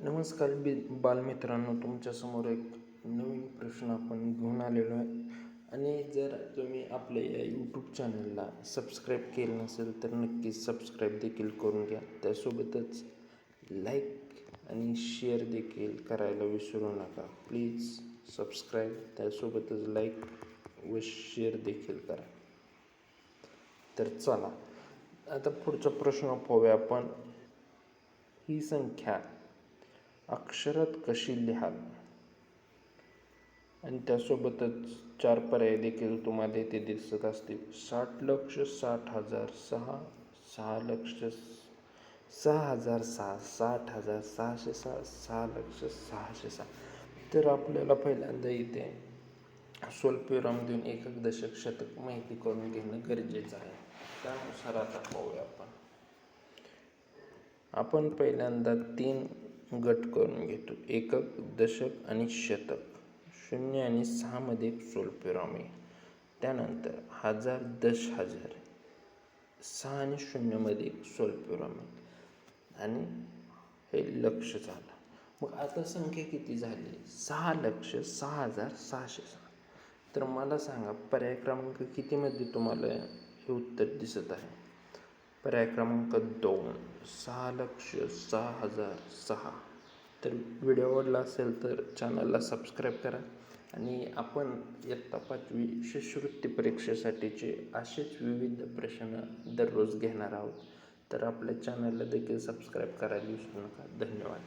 नमस्कार बालमित्रांनो, तुमच्यासमोर एक नवीन प्रश्न आपण घेऊन आलेलो आहे. आणि जर तुम्ही आपल्या या यूट्यूब चॅनलला सबस्क्राईब केलं नसेल तर नक्कीच सबस्क्राईब देखील करून घ्या. त्यासोबतच लाईक आणि शेअर देखील करायला विसरू नका. प्लीज सबस्क्राईब, त्यासोबतच लाईक व शेअर देखील करा. तर चला आता पुढचा प्रश्न पाहूया आपण. ही संख्या अक्षरात कशी लिहाल? आणि त्यासोबतच 4 पर्याय देखील तुम्हाला इथे दिसत असतील. 60,00,000, 60,000, 6,00,000, 6,006, 60,000, 606, 6,00,000, 606. तर आपल्याला पहिल्यांदा इथे स्वल्पविराम देऊन एकक, दशक, शतक माहिती करून घेणं गरजेचं आहे. त्यानुसार आता पाहूया आपण पहिल्यांदा 3 गट करून घेतो. एकक, दशक आणि शतक. 0 आणि 6 मध्ये एक स्वल्पविराम आहे. त्यानंतर 1000, 10,000, 6 आणि 0 मध्ये एक स्वल्पविराम आहे. आणि हे लक्ष झालं. मग आता संख्या किती झाली? 6,00,000, 6,606. तर मला सांगा, पर्याय क्रमांक कितीमध्ये तुम्हाला हे उत्तर दिसत आहे? पर्याय क्रमांक 2, 6,00,000, 6,006. तर व्हिडिओ आवडला असेल तर चॅनलला सबस्क्राईब करा. आणि आपण इयत्ता 5वी शिष्यवृत्ती परीक्षेसाठीचे असेच विविध प्रश्न दररोज घेणार आहोत. तर आपल्या चॅनलला देखील सबस्क्राईब करायला विसरू नका. धन्यवाद.